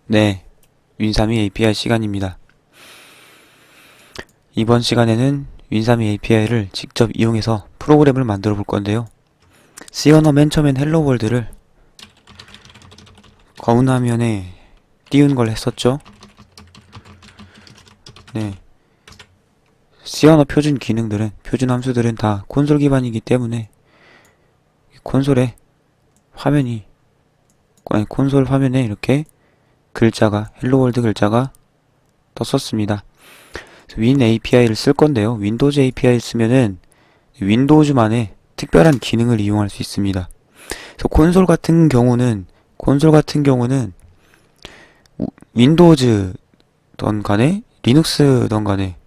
네, 윈3이 API 시간입니다. 이번 시간에는 윈3이 API를 직접 이용해서 프로그램을 만들어 볼 건데요. C 언어 맨 처음엔 헬로 월드를 검은 화면에 띄운 걸 했었죠. 네, C 언어 표준 기능들은, 표준 함수들은 다 콘솔 기반이기 때문에 콘솔에 화면이, 아니 콘솔 화면에 이렇게 글자가, 헬로 월드 글자가 떴었습니다. 윈 API를 쓸 건데요. 윈도우즈 API를 쓰면은 윈도우즈만의 특별한 기능을 이용할 수 있습니다. 그래서 콘솔 같은 경우는 윈도우즈던 간에 리눅스던 간에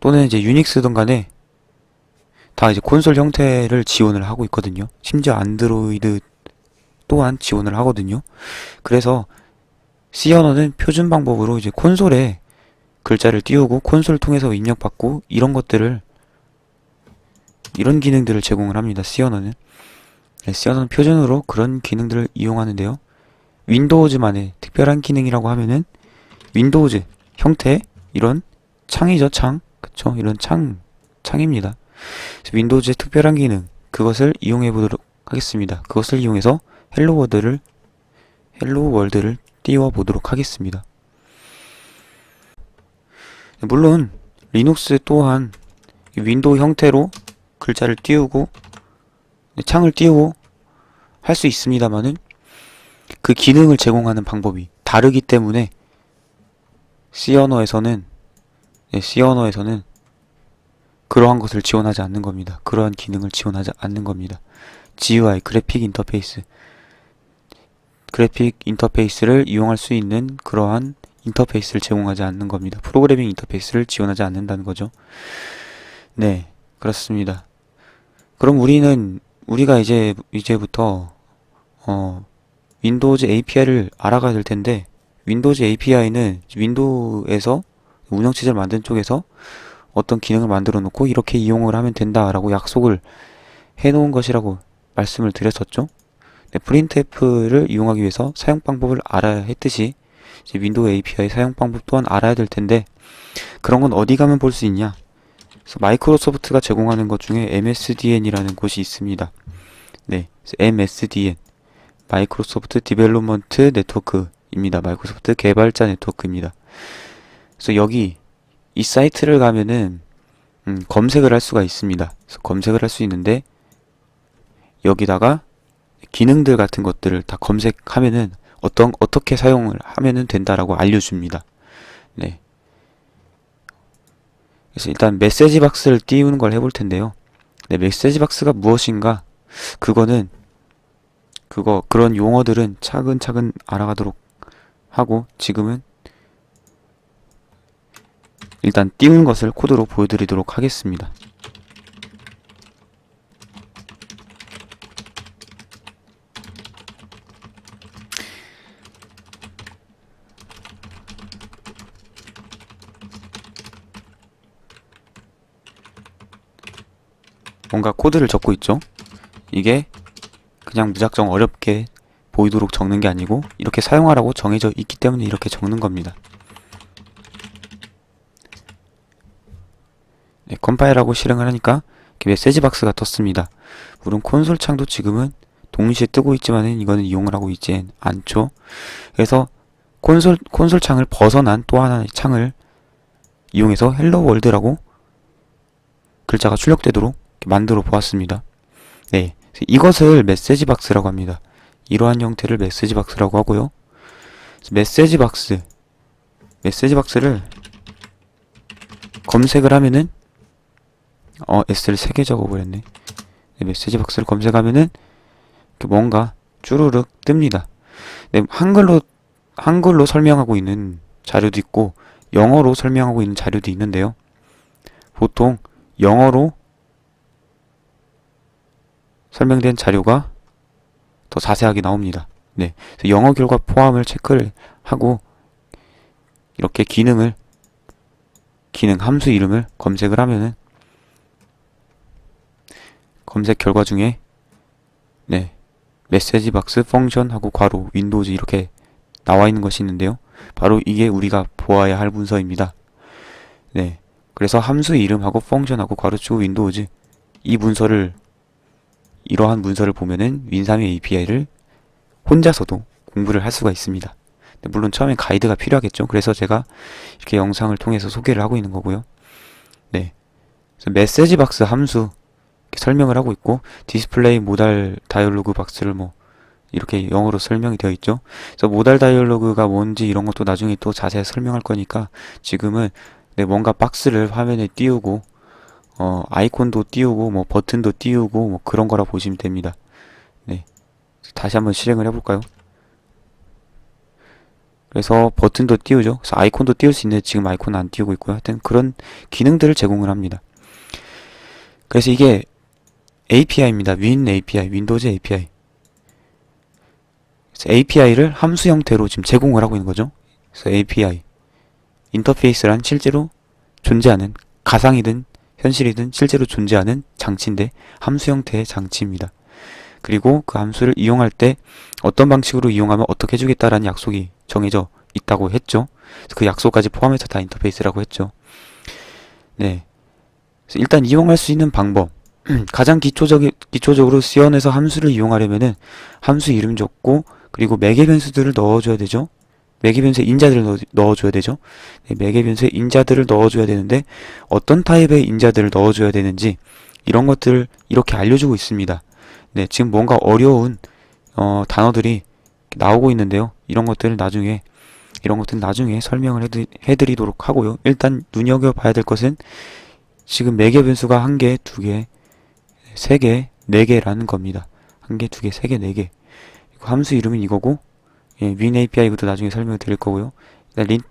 또는 이제 유닉스던 간에 다 이제 콘솔 형태를 지원을 하고 있거든요. 심지어 안드로이드 또한 지원을 하거든요. 그래서 C 언어는 표준 방법으로 이제 콘솔에 글자를 띄우고 콘솔 통해서 입력받고 이런 기능들을 제공을 합니다. C 언어는. 네, C 언어는 표준으로 그런 기능들을 이용하는데요. 윈도우즈만의 특별한 기능이라고 하면은 윈도우즈 형태 이런 창이죠, 창. 그쵸? 이런 창입니다. 윈도우즈의 특별한 기능 그것을 이용해 보도록 하겠습니다. 그것을 이용해서 헬로 월드를 띄워 보도록 하겠습니다. 물론 리눅스 또한 윈도우 형태로 글자를 띄우고 창을 띄우고 할 수 있습니다만은 그 기능을 제공하는 방법이 다르기 때문에 C 언어에서는 그러한 것을 지원하지 않는 겁니다. 그러한 기능을 지원하지 않는 겁니다. GUI, 그래픽 인터페이스를 이용할 수 있는 그러한 인터페이스를 제공하지 않는 겁니다. 프로그래밍 인터페이스를 지원하지 않는다는 거죠. 네, 그렇습니다. 그럼 우리가 이제부터 윈도우즈 API를 알아가야 될 텐데, 윈도우즈 API는 윈도우에서 운영체제를 만든 쪽에서 어떤 기능을 만들어 놓고 이렇게 이용을 하면 된다라고 약속을 해 놓은 것이라고 말씀을 드렸었죠. 네, 프린트F를 이용하기 위해서 사용 방법을 알아야 했듯이 이제 윈도우 API 사용 방법 또한 알아야 될 텐데, 그런 건 어디 가면 볼 수 있냐? 그래서 마이크로소프트가 제공하는 것 중에 MSDN이라는 곳이 있습니다. 네, MSDN, 마이크로소프트 디벨롭먼트 네트워크입니다. 마이크로소프트 개발자 네트워크입니다. 그래서 여기 이 사이트를 가면은 검색을 할 수가 있습니다. 그래서 검색을 할 수 있는데 여기다가 기능들 같은 것들을 다 검색하면은 어떻게 사용을 하면은 된다라고 알려줍니다. 네. 그래서 일단 메시지 박스를 띄우는 걸 해볼 텐데요. 네, 메시지 박스가 무엇인가? 그런 용어들은 차근차근 알아가도록 하고, 지금은 일단 띄우는 것을 코드로 보여드리도록 하겠습니다. 뭔가 코드를 적고 있죠? 이게 그냥 무작정 어렵게 보이도록 적는 게 아니고 이렇게 사용하라고 정해져 있기 때문에 이렇게 적는 겁니다. 네, 컴파일하고 실행을 하니까 이렇게 메시지 박스가 떴습니다. 물론 콘솔 창도 지금은 동시에 뜨고 있지만은 이거는 이용을 하고 있지 않죠. 그래서 콘솔 창을 벗어난 또 하나의 창을 이용해서 헬로 월드라고 글자가 출력되도록 만들어 보았습니다. 네, 이것을 메시지 박스라고 합니다. 이러한 형태를 메시지 박스라고 하고요. 메시지 박스를 검색을 하면은 S를 3개 적어버렸네. 네, 메시지 박스를 검색하면은 뭔가 쭈루룩 뜹니다. 네, 한글로 설명하고 있는 자료도 있고 영어로 설명하고 있는 자료도 있는데요. 보통 영어로 설명된 자료가 더 자세하게 나옵니다. 네, 그래서 영어 결과 포함을 체크를 하고 이렇게 기능 함수 이름을 검색을 하면은 검색 결과 중에 네, 메시지 박스 펑션 하고 괄호 윈도우즈 이렇게 나와 있는 것이 있는데요. 바로 이게 우리가 보아야 할 문서입니다. 네. 그래서 함수 이름하고 펑션하고 괄호치고 윈도우즈 이 문서를 이러한 문서를 보면은 윈3의 API를 혼자서도 공부를 할 수가 있습니다. 물론 처음엔 가이드가 필요하겠죠. 그래서 제가 이렇게 영상을 통해서 소개를 하고 있는 거고요. 네. 그래서 메시지 박스 함수 이렇게 설명을 하고 있고 디스플레이 모달 다이얼로그 박스를 뭐 이렇게 영어로 설명이 되어 있죠. 그래서 모달 다이얼로그가 뭔지 이런 것도 나중에 또 자세히 설명할 거니까 지금은 네, 뭔가 박스를 화면에 띄우고 아이콘도 띄우고 뭐 버튼도 띄우고 뭐 그런 거라 보시면 됩니다. 네. 다시 한번 실행을 해볼까요? 그래서 버튼도 띄우죠. 그래서 아이콘도 띄울 수 있는데 지금 아이콘은 안 띄우고 있고요. 하여튼 그런 기능들을 제공을 합니다. 그래서 이게 API입니다. 윈 API, 윈도우즈 API. 그래서 API를 함수 형태로 지금 제공을 하고 있는 거죠. 그래서 API 인터페이스란 실제로 존재하는 가상이든 현실이든 실제로 존재하는 장치인데 함수 형태의 장치입니다. 그리고 그 함수를 이용할 때 어떤 방식으로 이용하면 어떻게 해주겠다라는 약속이 정해져 있다고 했죠. 그 약속까지 포함해서 다 인터페이스라고 했죠. 네. 그래서 일단 이용할 수 있는 방법 가장 기초적으로 C원에서 함수를 이용하려면은 함수 이름 적고 그리고 매개 변수들을 넣어줘야 되죠. 매개 변수에 인자들을 넣어줘야 되죠. 네, 매개 변수에 인자들을 넣어줘야 되는데 어떤 타입의 인자들을 넣어줘야 되는지 이런 것들을 이렇게 알려주고 있습니다. 네, 지금 뭔가 어려운 단어들이 나오고 있는데요. 이런 것들은 나중에 설명을 해드리도록 하고요. 일단 눈여겨봐야 될 것은 지금 매개 변수가 1개, 2개, 3개, 4개라는 겁니다. 1개, 2개, 3개, 4개. 함수 이름은 이거고 윈 API부터 나중에 설명을 드릴 거고요.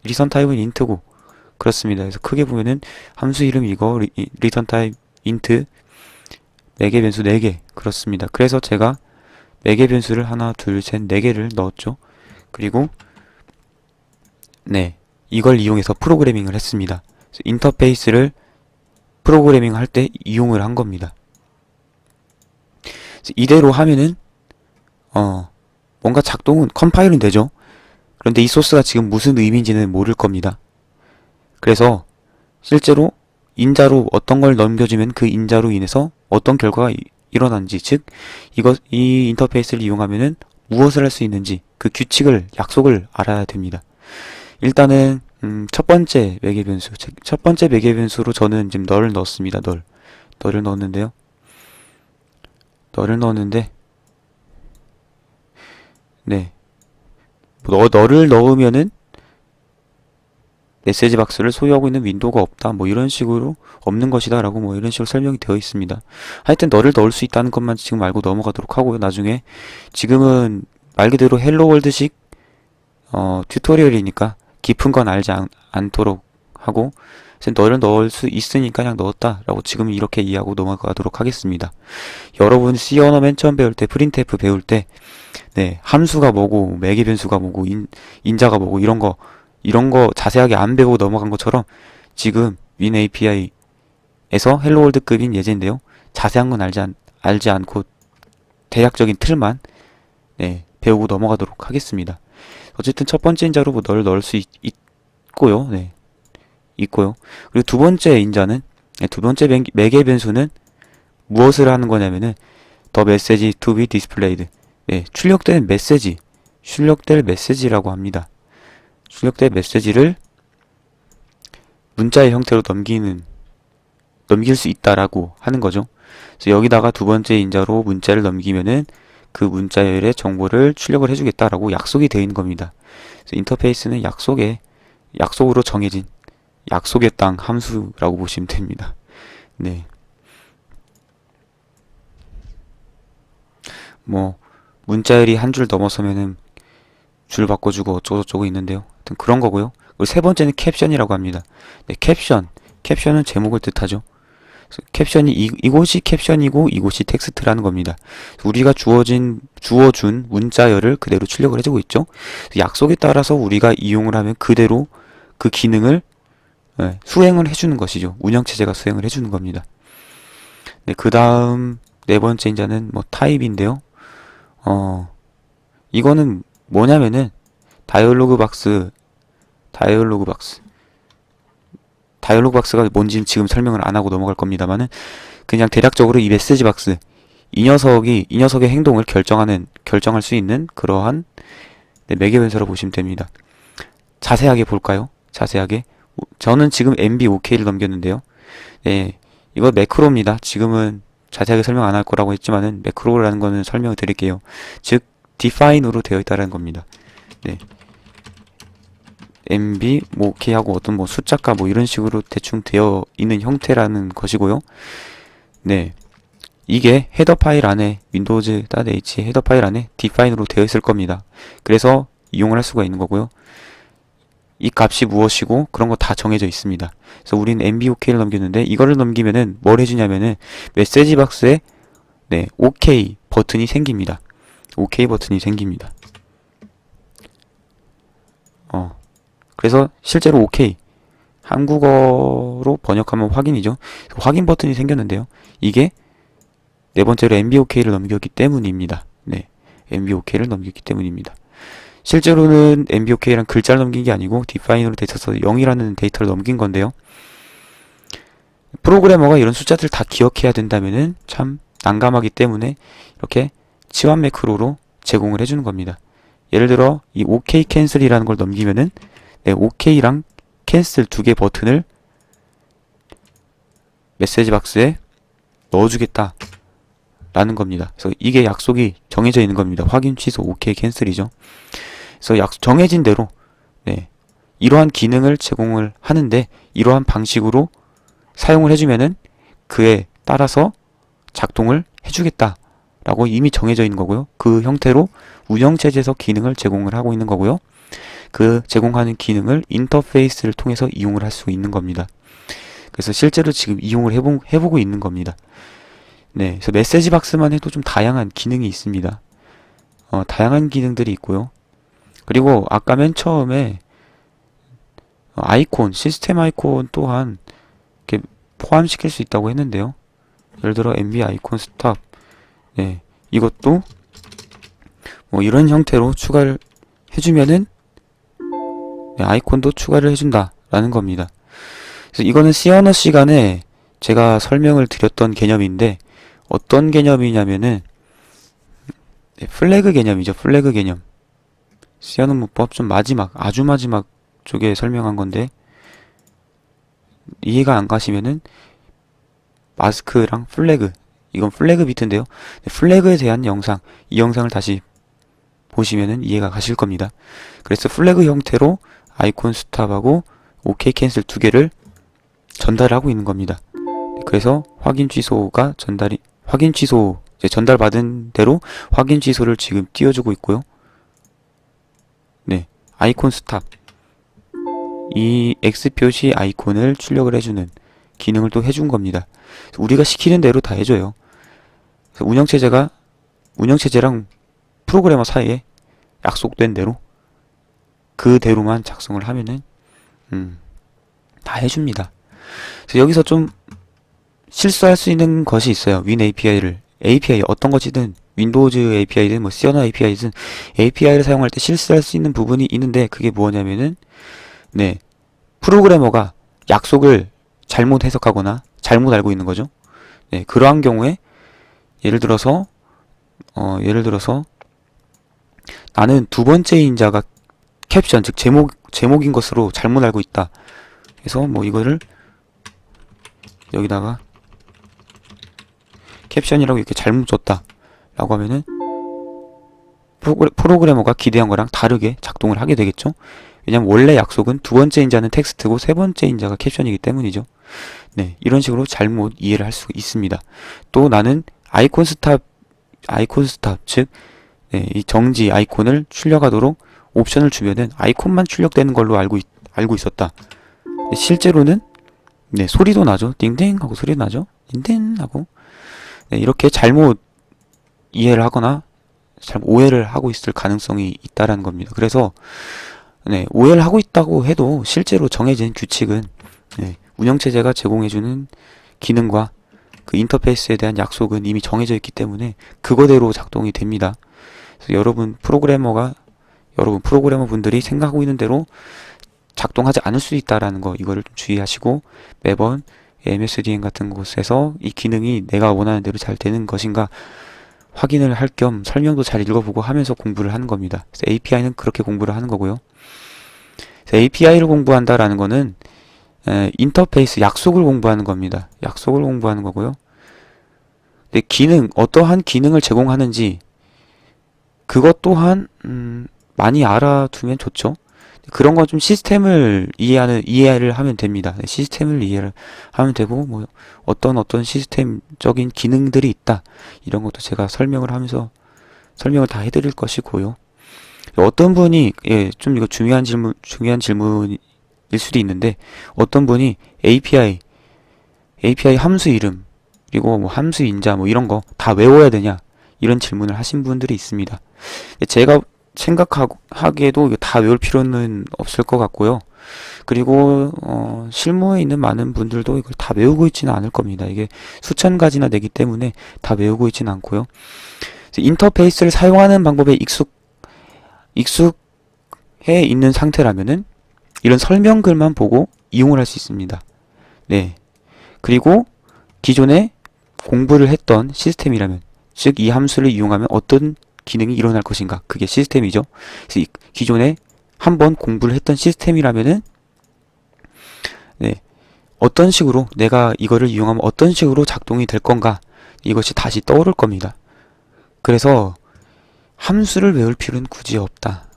리턴 타입은 인트고 그렇습니다. 그래서 크게 보면은 함수 이름 이거 리턴 타입 인트 매개 변수 4개 그렇습니다. 그래서 제가 매개 변수를 하나, 둘, 셋, 4개를 넣었죠. 그리고 네 이걸 이용해서 프로그래밍을 했습니다. 그래서 인터페이스를 프로그래밍 할 때 이용을 한 겁니다. 그래서 이대로 하면은 뭔가 작동은 컴파일은 되죠. 그런데 이 소스가 지금 무슨 의미인지는 모를 겁니다. 그래서 실제로 인자로 어떤 걸 넘겨주면 그 인자로 인해서 어떤 결과가 일어난지, 즉 이 인터페이스를 이용하면은 무엇을 할 수 있는지 그 규칙을 약속을 알아야 됩니다. 일단은 첫 번째 매개 변수로 저는 지금 널을 넣었습니다. 널을 넣었는데요. 네. 너를 넣으면은 메시지 박스를 소유하고 있는 윈도우가 없다. 뭐 이런 식으로 없는 것이다. 라고 뭐 이런 식으로 설명이 되어 있습니다. 하여튼 너를 넣을 수 있다는 것만 지금 알고 넘어가도록 하고요. 나중에 지금은 말 그대로 헬로 월드식 튜토리얼이니까 깊은 건 알지 않도록 하고 너를 넣을 수 있으니까 그냥 넣었다 라고 지금 이렇게 이해하고 넘어가도록 하겠습니다. 여러분 C 언어 맨 처음 배울 때 프린트F 배울 때 네, 함수가 뭐고 매개 변수가 뭐고 인자가 뭐고 이런 거 자세하게 안 배우고 넘어간 것처럼 지금 윈 API에서 헬로 월드급인 예제인데요. 자세한 건 알지 않고 대략적인 틀만 네, 배우고 넘어가도록 하겠습니다. 어쨌든 첫 번째 인자로 뭐 널 넣을 수 있고요. 네. 있고요. 그리고 두 번째 인자는 두 번째 매개 변수는 무엇을 하는 거냐면은 the message to be displayed. 네, 출력될 메시지라고 합니다. 출력될 메시지를 문자의 형태로 넘길 수 있다라고 하는 거죠. 그래서 여기다가 두 번째 인자로 문자를 넘기면은 그 문자열의 정보를 출력을 해주겠다라고 약속이 되어 있는 겁니다. 그래서 인터페이스는 약속으로 정해진 약속의 땅 함수라고 보시면 됩니다. 네. 뭐 문자열이 한 줄 넘어서면은 줄 바꿔주고 어쩌고저쩌고 있는데요. 하여튼 그런 거고요. 그리고 세 번째는 캡션이라고 합니다. 네, 캡션은 제목을 뜻하죠. 캡션이 이곳이 캡션이고 이곳이 텍스트라는 겁니다. 우리가 주어준 문자열을 그대로 출력을 해주고 있죠. 약속에 따라서 우리가 이용을 하면 그대로 그 기능을 수행을 해주는 것이죠. 운영체제가 수행을 해주는 겁니다. 네, 그 다음 네 번째 인자는 뭐 타입인데요. 이거는 뭐냐면은 다이얼로그 박스, 다이얼로그 박스. 다이얼로그 박스가 뭔지는 지금 설명을 안 하고 넘어갈 겁니다만은 그냥 대략적으로 이 메시지 박스, 이 녀석의 행동을 결정할 수 있는 그러한 네, 매개 변수라고 보시면 됩니다. 자세하게 볼까요? 자세하게. 저는 지금 MB5K를 넘겼는데요. 네, 이거 매크로입니다. 지금은 자세하게 설명 안 할 거라고 했지만은 매크로라는 거는 설명을 드릴게요. 즉, define으로 되어 있다는 겁니다. 네. MB, 뭐, K하고 어떤 뭐 숫자가 뭐 이런 식으로 대충 되어 있는 형태라는 것이고요. 네. 이게 헤더 파일 안에 windows.h 헤더 파일 안에 define으로 되어 있을 겁니다. 그래서 이용을 할 수가 있는 거고요. 이 값이 무엇이고 그런 거 다 정해져 있습니다. 그래서 우리는 MB-OK를 넘겼는데 이거를 넘기면은 뭘 해주냐면은 메시지 박스에 네, OK 버튼이 생깁니다. OK 버튼이 생깁니다. 그래서 실제로 OK 한국어로 번역하면 확인이죠. 확인 버튼이 생겼는데요. 이게 네 번째로 MB-OK를 넘겼기 때문입니다. 네, MB-OK를 넘겼기 때문입니다. 실제로는 MB-OK랑 글자를 넘긴 게 아니고 define으로 돼 있어서 0이라는 데이터를 넘긴 건데요. 프로그래머가 이런 숫자들을 다 기억해야 된다면은 참 난감하기 때문에 이렇게 치환 매크로로 제공을 해주는 겁니다. 예를 들어 이 OK 캔슬이라는 걸 넘기면은 네, OK랑 캔슬 두 개 버튼을 메시지 박스에 넣어주겠다 라는 겁니다. 그래서 이게 약속이 정해져 있는 겁니다. 확인, 취소, OK, 캔슬이죠. 그래서 정해진 대로 네, 이러한 기능을 제공을 하는데 이러한 방식으로 사용을 해주면은 그에 따라서 작동을 해주겠다 라고 이미 정해져 있는 거고요. 그 형태로 운영체제에서 기능을 제공을 하고 있는 거고요. 그 제공하는 기능을 인터페이스를 통해서 이용을 할 수 있는 겁니다. 그래서 실제로 지금 이용을 해보고 있는 겁니다. 네, 그래서 메시지 박스만 해도 좀 다양한 기능이 있습니다. 다양한 기능들이 있고요. 그리고 아까 맨 처음에 아이콘, 시스템 아이콘 또한 이렇게 포함시킬 수 있다고 했는데요. 예를 들어 MB 아이콘 스탑, 네, 이것도 뭐 이런 형태로 추가를 해주면은 네, 아이콘도 추가를 해준다 라는 겁니다. 그래서 이거는 시어너 시간에 제가 설명을 드렸던 개념인데 어떤 개념이냐면은 네, 플래그 개념이죠. 플래그 개념. 시어너 문법 좀 아주 마지막 쪽에 설명한 건데 이해가 안 가시면은 마스크랑 플래그, 이건 플래그 비트인데요. 플래그에 대한 영상, 이 영상을 다시 보시면은 이해가 가실 겁니다. 그래서 플래그 형태로 아이콘 스탑하고 OK 캔슬 두 개를 전달하고 있는 겁니다. 그래서 확인 취소가 전달받은 대로 확인 취소를 지금 띄워주고 있고요. 네, 아이콘 스탑, 이 X 표시 아이콘을 출력을 해주는 기능을 또 해준 겁니다. 우리가 시키는 대로 다 해줘요. 운영체제랑 프로그래머 사이에 약속된 대로 그대로만 작성을 하면은 다 해줍니다. 그래서 여기서 좀 실수할 수 있는 것이 있어요. 윈 API 어떤 것이든 윈도우즈 API든 뭐 시어너 API든 API를 사용할 때 실수할 수 있는 부분이 있는데 그게 뭐냐면은 네, 프로그래머가 약속을 잘못 해석하거나 잘못 알고 있는 거죠. 네, 그러한 경우에 예를 들어서 나는 두 번째 인자가 캡션, 즉 제목인 것으로 잘못 알고 있다. 그래서 뭐 이거를 여기다가 캡션이라고 이렇게 잘못 줬다 라고 하면은 프로그래머가 기대한 거랑 다르게 작동을 하게 되겠죠. 왜냐면 원래 약속은 두 번째 인자는 텍스트고 세 번째 인자가 캡션이기 때문이죠. 네, 이런 식으로 잘못 이해를 할 수 있습니다. 또 나는 아이콘 스탑, 즉 네, 이 정지 아이콘을 출력하도록 옵션을 주면은 아이콘만 출력되는 걸로 알고 있었다. 실제로는 네, 소리도 나죠. 띵띵 하고 소리 나죠. 띵띵 하고 네, 이렇게 잘못 이해를 하거나 잘못 오해를 하고 있을 가능성이 있다라는 겁니다. 그래서 네, 오해를 하고 있다고 해도 실제로 정해진 규칙은 네, 운영체제가 제공해주는 기능과 그 인터페이스에 대한 약속은 이미 정해져 있기 때문에 그거대로 작동이 됩니다. 그래서 여러분 프로그래머가 여러분 프로그래머 분들이 생각하고 있는 대로 작동하지 않을 수 있다라는 거, 이거를 좀 주의하시고 매번 MSDN 같은 곳에서 이 기능이 내가 원하는 대로 잘 되는 것인가 확인을 할 겸 설명도 잘 읽어보고 하면서 공부를 하는 겁니다. 그래서 API는 그렇게 공부를 하는 거고요. API를 공부한다라는 거는 인터페이스, 약속을 공부하는 겁니다. 약속을 공부하는 거고요. 근데 기능, 어떠한 기능을 제공하는지 그것 또한 많이 알아두면 좋죠. 그런 건 좀 시스템을 이해를 하면 됩니다. 시스템을 이해를 하면 되고, 뭐, 어떤 시스템적인 기능들이 있다. 이런 것도 제가 설명을 하면서, 설명을 다 해드릴 것이고요. 어떤 분이, 예, 좀 이거 중요한 질문일 수도 있는데, 어떤 분이 API 함수 이름, 그리고 뭐 함수 인자, 뭐 이런 거 다 외워야 되냐? 이런 질문을 하신 분들이 있습니다. 제가 생각하기에도 이거 다 외울 필요는 없을 것 같고요. 그리고 실무에 있는 많은 분들도 이걸 다 외우고 있지는 않을 겁니다. 이게 수천 가지나 되기 때문에 다 외우고 있지는 않고요. 인터페이스를 사용하는 방법에 익숙해 있는 상태라면은 이런 설명글만 보고 이용을 할 수 있습니다. 네. 그리고 기존에 공부를 했던 시스템이라면, 즉 이 함수를 이용하면 어떤 기능이 일어날 것인가, 그게 시스템이죠. 그래서 기존에 한번 공부를 했던 시스템이라면은 네, 어떤 식으로 내가 이거를 이용하면 어떤 식으로 작동이 될 건가, 이것이 다시 떠오를 겁니다. 그래서 함수를 외울 필요는 굳이 없다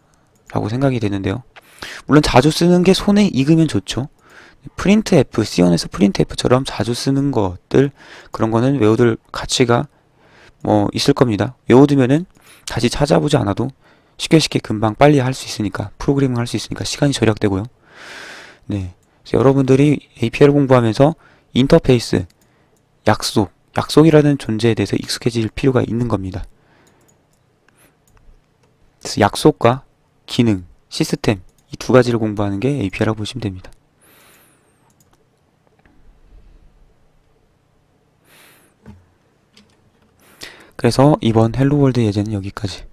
라고 생각이 되는데요. 물론 자주 쓰는 게 손에 익으면 좋죠. 프린트F, C원에서 프린트F처럼 자주 쓰는 것들, 그런 거는 외워둘 가치가 뭐 있을 겁니다. 외워두면은 다시 찾아보지 않아도 쉽게 금방 빨리 할 수 있으니까, 프로그래밍 할 수 있으니까 시간이 절약되고요. 네. 그래서 여러분들이 API를 공부하면서 인터페이스, 약속이라는 존재에 대해서 익숙해질 필요가 있는 겁니다. 그래서 약속과 기능, 시스템, 이 두 가지를 공부하는 게 API라고 보시면 됩니다. 그래서 이번 헬로월드 예제는 여기까지.